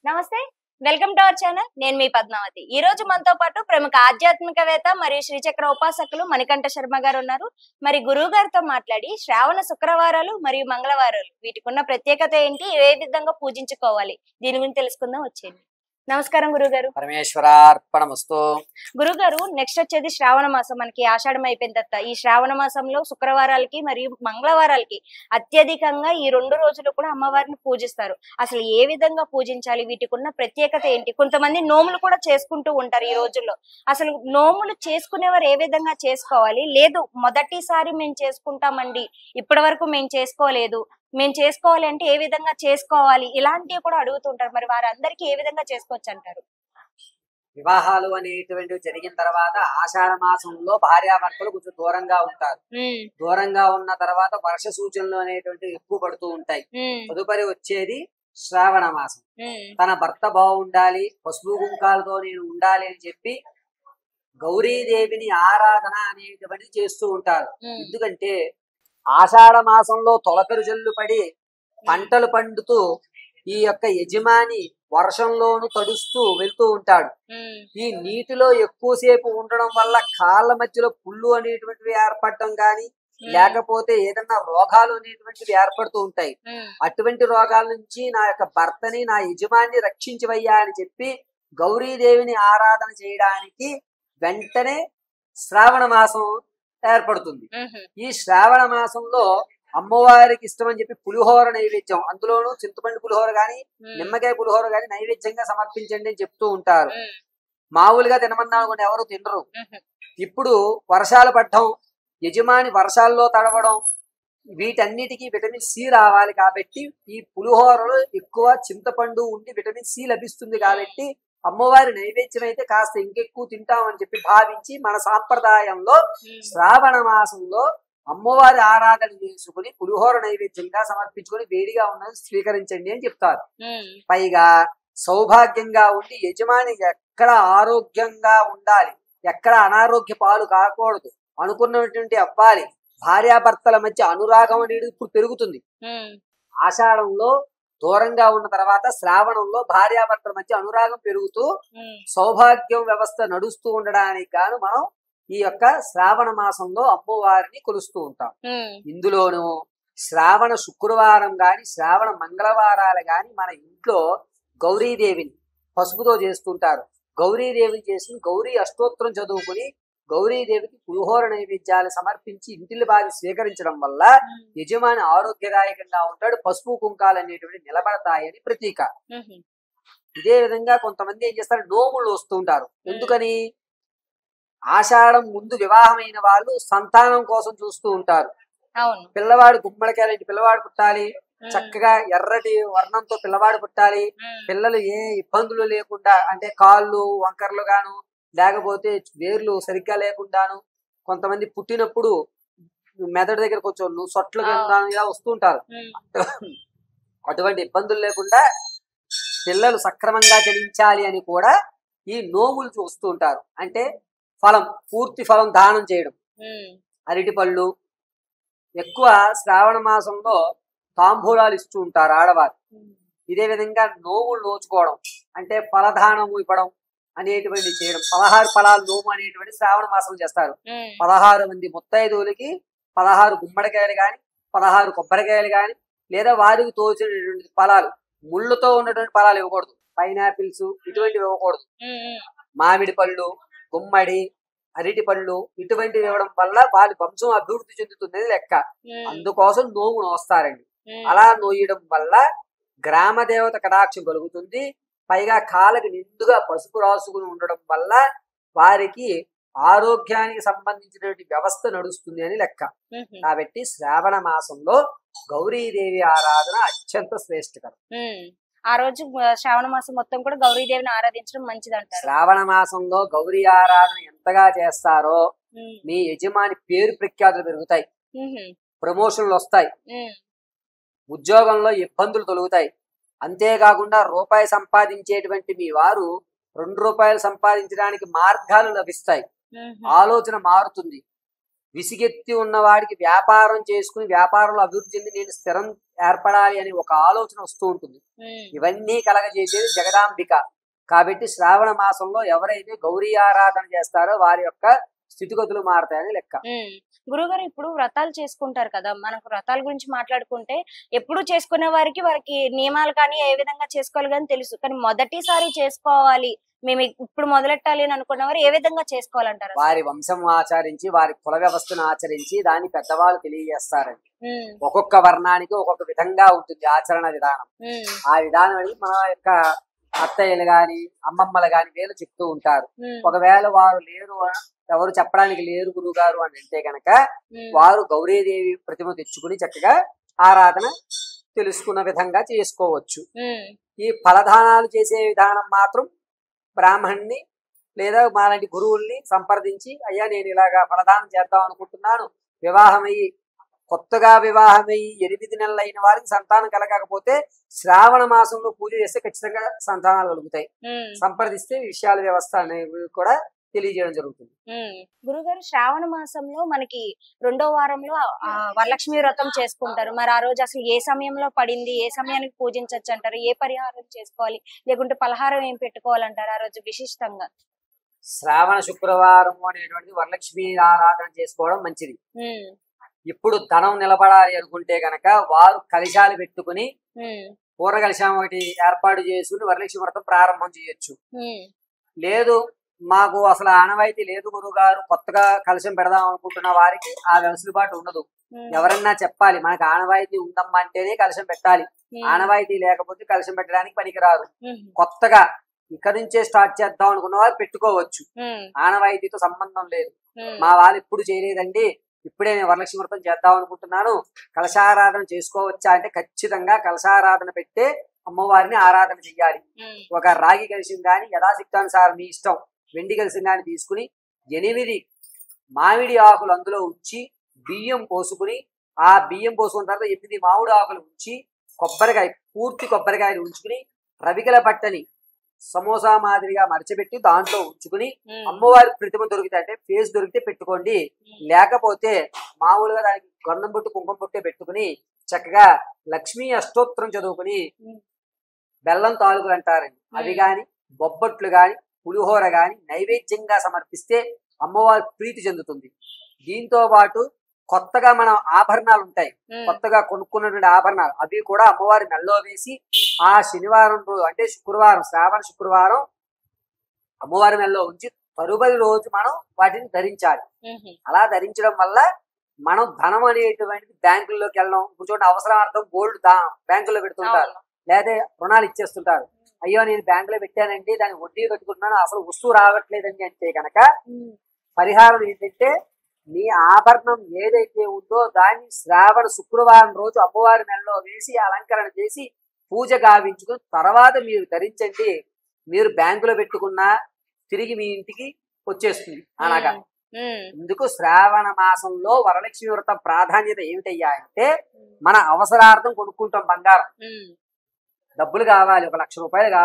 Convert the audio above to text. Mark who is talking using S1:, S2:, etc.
S1: నమస్తే. Welcome to our channel. నేను మీ పద్మావతి. ఈ రోజు మనతో పాటు ప్రముఖ ఆధ్యాత్మికవేత్త మరియు శ్రీచక్ర ఉపాసకులు మణికంఠ శర్మ గారు ఉన్నారు. మరి గురువు గారితో మాట్లాడి శ్రావణ శుక్రవారాలు మరియు మంగళవారాలు వీటికున్న ప్రత్యేకత ఏంటి, ఏ విధంగా పూజించుకోవాలి, దీని గురించి తెలుసుకుందాం వచ్చేయండి. నమస్కారం గురుగారు.
S2: పరమేశ్వరార్పణమస్తు.
S1: గురుగారు, నెక్స్ట్ వచ్చేది శ్రావణ మాసం. మనకి ఆషాఢం అయిపోయిన తర్వాత ఈ శ్రావణ మాసంలో శుక్రవారాలకి మరియు మంగళవారాలకి అత్యధికంగా ఈ 2 రోజులు కూడా అమ్మవారిని పూజిస్తారు. అసలు ఏ విధంగా పూజించాలి, వీటికి ఉన్న ప్రత్యేకత ఏంటి? కొంతమంది నోములు కూడా చేసుకుంటూ ఉంటారు ఈ రోజుల్లో. అసలు నోములు చేసుకునేవారు ఏ విధంగా చేసుకోవాలి? లేదు మొదటిసారి మేము చేసుకుంటామండి, ఇప్పటి వరకు మేము చేసుకోలేదు, మేము చేసుకోవాలి అంటే ఏ విధంగా చేసుకోవాలి, ఇలాంటివి కూడా అడుగుతుంటారు. మరి వారందరికీ ఏ విధంగా చేసుకోవచ్చు అంటారు?
S2: వివాహాలు అనేటువంటివి జరిగిన తర్వాత ఆషాఢ మాసంలో భార్యాభర్తలు కొంచెం దూరంగా ఉంటారు. దూరంగా ఉన్న తర్వాత వర్ష సూచనలు అనేటువంటివి ఎక్కువ పడుతూ ఉంటాయి. తదుపరి వచ్చేది శ్రావణ మాసం. తన భర్త బాగుండాలి, పసుపు కుంకాలతో నేను ఉండాలి అని చెప్పి గౌరీదేవిని ఆరాధన అనేటువంటిది చేస్తూ ఉంటారు. ఎందుకంటే ఆషాఢ మాసంలో తొలకరు జల్లు పడి పంటలు పండుతూ ఈ యొక్క యజమాని వర్షంలోను తడుస్తూ వెళ్తూ ఉంటాడు. ఈ నీటిలో ఎక్కువసేపు ఉండడం వల్ల కాళ్ళ మధ్యలో పుళ్ళు అనేటువంటివి ఏర్పడటం గాని, లేకపోతే ఏదన్నా రోగాలు అనేటువంటివి ఏర్పడుతూ ఉంటాయి. అటువంటి రోగాల నుంచి నా యొక్క భర్తని, నా యజమాని రక్షించవయ్యా అని చెప్పి గౌరీదేవిని ఆరాధన చేయడానికి వెంటనే శ్రావణ మాసం ఏర్పడుతుంది. ఈ శ్రావణ మాసంలో అమ్మవారికి ఇష్టం అని చెప్పి పులిహోర నైవేద్యం, అందులోనూ చింతపండు పులిహోర గాని నిమ్మకాయ పులిహోర గాని నైవేద్యంగా సమర్పించండి అని చెప్తూ ఉంటారు. మామూలుగా తినమన్నా కూడా ఎవరు తినరు. ఇప్పుడు వర్షాలు పడటం, యజమాని వర్షాల్లో తడవడం, వీటన్నిటికీ విటమిన్ సి రావాలి కాబట్టి ఈ పులిహోరలో ఎక్కువ చింతపండు ఉండి విటమిన్ సి లభిస్తుంది కాబట్టి అమ్మవారి నైవేద్యం అయితే కాస్త ఇంకెక్కువ తింటామని చెప్పి భావించి మన సాంప్రదాయంలో శ్రావణ మాసంలో అమ్మవారి ఆరాధన చేసుకుని పులిహోర నైవేద్యంగా సమర్పించుకొని వేడిగా ఉన్నది స్వీకరించండి అని చెప్తారు. పైగా సౌభాగ్యంగా ఉండి యజమాని ఎక్కడ ఆరోగ్యంగా ఉండాలి, ఎక్కడ అనారోగ్య పాలు కాకూడదు, అనుకున్నటువంటి అవ్వాలి. భార్యాభర్తల మధ్య అనురాగం అనేది ఇప్పుడు పెరుగుతుంది. ఆషాఢంలో దూరంగా ఉన్న తర్వాత శ్రావణంలో భార్యాభర్తల మధ్య అనురాగం పెరుగుతూ సౌభాగ్యం వ్యవస్థ నడుస్తూ ఉండడానికి గాను మనం ఈ యొక్క శ్రావణ మాసంలో అమ్మవారిని కొలుస్తూ ఉంటాం. ఇందులోనూ శ్రావణ శుక్రవారం గాని శ్రావణ మంగళవారాలు గాని మన ఇంట్లో గౌరీదేవిని పసుపుతో చేస్తుంటారు. గౌరీదేవిని చేసి గౌరీ అష్టోత్తరం చదువుకుని గౌరీదేవికి పులిహోర నైవేద్యాలు సమర్పించి ఇంటిల్లి బాగా స్వీకరించడం వల్ల యజమాని ఆరోగ్యదాయకంగా ఉంటాడు, పసుపు కుంకాలు అనేటువంటి నిలబడతాయని ప్రతీక. ఇదే విధంగా కొంతమంది ఏం చేస్తారు, నోములు వస్తూ ఉంటారు. ఎందుకని? ఆషాఢం ముందు వివాహమైన వాళ్ళు సంతానం కోసం చూస్తూ ఉంటారు. పిల్లవాడు గుమ్మడికాయలాంటి పిల్లవాడు పుట్టాలి, చక్కగా ఎర్రటి వర్ణంతో పిల్లవాడు పుట్టాలి, పిల్లలు ఏ ఇబ్బందులు లేకుండా, అంటే కాళ్ళు వంకర్లు గాను లేకపోతే వేర్లు సరిగ్గా లేకుండాను, కొంతమంది పుట్టినప్పుడు మెదడు దగ్గర కొంచెం సొట్లు ఇలా వస్తుంటారు. అటువంటి ఇబ్బందులు లేకుండా పిల్లలు సక్రమంగా జనించాలి అని కూడా ఈ నోములు చూస్తూ ఉంటారు. అంటే ఫలం, పూర్తి ఫలం దానం చేయడం, అరటిపళ్ళు. ఎక్కువ శ్రావణ మాసంలో తాంబూలాలు ఇస్తూ ఉంటారు ఆడవారు. ఇదే విధంగా నోములు నోచుకోవడం అంటే ఫలదానము ఇవ్వడం అనేటువంటి చేయడం. 16 ఫలాలు నోము అనేటువంటి శ్రావణ మాసం చేస్తారు. 16 మంది ముత్తైదువులకి 16 గుమ్మడికాయలు గాని 16 కొబ్బరికాయలు గాని లేదా వారికి తోచినటువంటి ఫలాలు, ముళ్ళుతో ఉన్నటువంటి ఫలాలు ఇవ్వకూడదు. పైనాపిల్స్ ఇటువంటివి ఇవ్వకూడదు. మామిడి పళ్ళు, గుమ్మడి, అరటి పళ్ళు ఇటువంటివి ఇవ్వడం వల్ల వారి వంశం అభివృద్ధి చెందుతుంది లెక్క. అందుకోసం నోము నోస్తారండి. అలా నోయడం వల్ల గ్రామ దేవత కటాక్షం కలుగుతుంది. పైగా కాళ్ళకి నిండుగా పసుపు రాసుకుని ఉండడం వల్ల వారికి ఆరోగ్యానికి సంబంధించినటువంటి వ్యవస్థ నడుస్తుంది అని లెక్క. కాబట్టి శ్రావణ మాసంలో గౌరీదేవి ఆరాధన అత్యంత శ్రేష్టకరం.
S1: ఆ రోజు శ్రావణ మాసం మొత్తం కూడా గౌరీదేవిని ఆరాధించడం మంచిది అంటారు.
S2: శ్రావణ మాసంలో గౌరీ ఆరాధన ఎంతగా చేస్తారో మీ యజమాని పేరు ప్రఖ్యాతులు పెరుగుతాయి, ప్రమోషన్లు వస్తాయి, ఉద్యోగంలో ఇబ్బందులు తొలుగుతాయి. అంతేకాకుండా రూపాయి సంపాదించేటువంటి మీ వారు 2 రూపాయలు సంపాదించడానికి మార్గాలు లభిస్తాయి. ఆలోచన మారుతుంది. విసిగెత్తి ఉన్నవాడికి వ్యాపారం చేసుకుని వ్యాపారంలో అభివృద్ధి చెంది నేను స్థిరం ఏర్పడాలి అని ఒక ఆలోచన వస్తూ ఉంటుంది. ఇవన్నీ కలగజేసేది జగదాంబిక. కాబట్టి శ్రావణ మాసంలో ఎవరైతే గౌరీ ఆరాధన చేస్తారో వారి యొక్క స్థితిగతులు మారతాయని లెక్క.
S1: గురుగారు, ఇప్పుడు వ్రతాలు చేసుకుంటారు కదా, మనకు వ్రతాల గురించి మాట్లాడుకుంటే ఎప్పుడు చేసుకునే వారికి నియమాలు కానీ ఏ విధంగా చేసుకోవాలి కానీ తెలుసు. కానీ మొదటిసారి చేసుకోవాలి, మేము ఇప్పుడు మొదలెట్టాలి అని అనుకున్న వారు ఏ విధంగా చేసుకోవాలంటారు?
S2: వారి వంశం ఆచరించి, వారి కుల వ్యవస్థను ఆచరించి దాన్ని పెద్దవాళ్ళు తెలియజేస్తారండి. ఒక్కొక్క వర్ణానికి ఒక్కొక్క విధంగా ఉంటుంది ఆచరణ విధానం. ఆ విధానం అనేది మన యొక్క అత్తయ్యలు గాని అమ్మమ్మలు గాని వీళ్ళు చెప్తూ ఉంటారు. ఒకవేళ వారు లేరు, ఎవరు చెప్పడానికి లేరు గురువు గారు అని అంటే గనక వారు గౌరీదేవి ప్రతిమ తెచ్చుకుని చక్కగా ఆరాధన తెలుసుకున్న విధంగా చేసుకోవచ్చు. ఈ ఫలదానాలు చేసే విధానం మాత్రం బ్రాహ్మణ్ణి లేదా మాలాంటి గురువుల్ని సంప్రదించి, అయ్యా నేను ఇలాగా ఫలదానం చేద్దాం అనుకుంటున్నాను, వివాహమయ్యి కొత్తగా వివాహమయ్యి 8 నెలలు అయిన వారికి సంతానం కలగకపోతే శ్రావణ మాసంలో పూజ చేస్తే ఖచ్చితంగా సంతానాలు కలుగుతాయి. సంప్రదిస్తే విషయాల వ్యవస్థ అనేవి కూడా తెలియజేయడం జరుగుతుంది.
S1: గురుగారు, శ్రావణ మాసంలో మనకి 2వ వారంలో వరలక్ష్మి వ్రతం చేసుకుంటారు. మరి ఆ రోజు అసలు ఏ సమయంలో పడింది, ఏ సమయానికి పూజించవచ్చు అంటారు? ఏ పరిహారం చేసుకోవాలి, లేకుంటే పలహారం ఏం పెట్టుకోవాలంటారు ఆ రోజు విశిష్టంగా?
S2: శ్రావణ శుక్రవారం అనేటువంటి వరలక్ష్మి ఆరాధన చేసుకోవడం మంచిది. ఇప్పుడు ధనం నిలబడాలి అనుకుంటే గనక వారు కలశాలు పెట్టుకుని పూర్ణ కలశం ఒకటి ఏర్పాటు చేసుకుని వరలక్ష్మి వ్రతం ప్రారంభం చేయొచ్చు. లేదు మాకు అసలు ఆనవాయితీ లేదు గురువు గారు, కొత్తగా కలశం పెడదాం అనుకుంటున్న వారికి ఆ వెసులుబాటు ఉండదు. ఎవరన్నా చెప్పాలి మనకు ఆనవాయితీ ఉందమ్మా అంటేనే కలశం పెట్టాలి. ఆనవాయితీ లేకపోతే కలశం పెట్టడానికి పనికిరాదు. కొత్తగా ఇక్కడ నుంచే స్టార్ట్ చేద్దాం అనుకున్న వారు పెట్టుకోవచ్చు. ఆనవాయితీతో సంబంధం లేదు. మా వాళ్ళు ఎప్పుడు చేయలేదండి, ఇప్పుడే నేను వరలక్ష్మి వ్రతం చేద్దాం అనుకుంటున్నాను, కలశారాధన చేసుకోవచ్చా అంటే ఖచ్చితంగా కలశారాధన పెట్టే అమ్మవారిని ఆరాధన చెయ్యాలి. ఒక రాగి కలశం గాని యథాశక్తానుసారం మీ ఇష్టం వెండి కలశం గాని తీసుకుని 8 మామిడి ఆకులు అందులో ఉంచి బియ్యం పోసుకుని, ఆ బియ్యం పోసుకున్న తర్వాత 8 మామిడి ఆకులు ఉంచి కొబ్బరికాయ పూర్తి కొబ్బరికాయలు ఉంచుకుని రవికల పట్టని సమోసా మాదిరిగా మరచబెట్టి దాంట్లో ఉంచుకుని అమ్మవారి ప్రతిమ దొరికితే అంటే ఫేస్ దొరికితే పెట్టుకోండి, లేకపోతే మామూలుగా దానికి గంధం బొట్టు కుంకుమ బొట్టే పెట్టుకుని చక్కగా లక్ష్మీ అష్టోత్తరం చదువుకుని బెల్లం తాలూకులు అంటారండి, అవి గాని బొబ్బట్లు గాని పులిహోర గాని నైవేద్యంగా సమర్పిస్తే అమ్మవారి ప్రీతి చెందుతుంది. దీంతో పాటు కొత్తగా మనం ఆభరణాలు ఉంటాయి, కొత్తగా కొనుక్కున్నటువంటి ఆభరణాలు అవి కూడా అమ్మవారి మెల్లో వేసి ఆ శనివారం రోజు అంటే శుక్రవారం, శ్రావణ శుక్రవారం అమ్మవారి మెల్లో ఉంచి తరుబడి రోజు మనం వాటిని ధరించాలి. అలా ధరించడం వల్ల మనం ధనం అనేటువంటిది బ్యాంకుల్లోకి వెళ్ళడం, కూర్చోండి అవసరార్థం గోల్డ్ బ్యాంకుల్లో పెడుతుంటారు, లేదా రుణాలు ఇచ్చేస్తుంటారు. అయ్యో నేను బ్యాంకులో పెట్టానండి, దానికి వడ్డీ కట్టుకుంటున్నాను, అసలు వస్తువు రావట్లేదండి అంటే కనుక పరిహారం ఏంటంటే మీ ఆభరణం ఏదైతే ఉందో దాన్ని శ్రావణ శుక్రవారం రోజు అమ్మవారి మెడలో వేసి అలంకరణ చేసి పూజ గావించుకుని తర్వాత మీరు ధరించండి. మీరు బ్యాంకులో పెట్టుకున్నా తిరిగి మీ ఇంటికి వచ్చేస్తుంది అనగా. ఇందుకు శ్రావణ మాసంలో వరలక్ష్మి వ్రతం ప్రాధాన్యత ఏమిటయ్యా అంటే మన అవసరార్థం కొనుక్కుంటాం బంగారం, డబ్బులు కావాలి, 1,00,000 రూపాయలు కావాలి.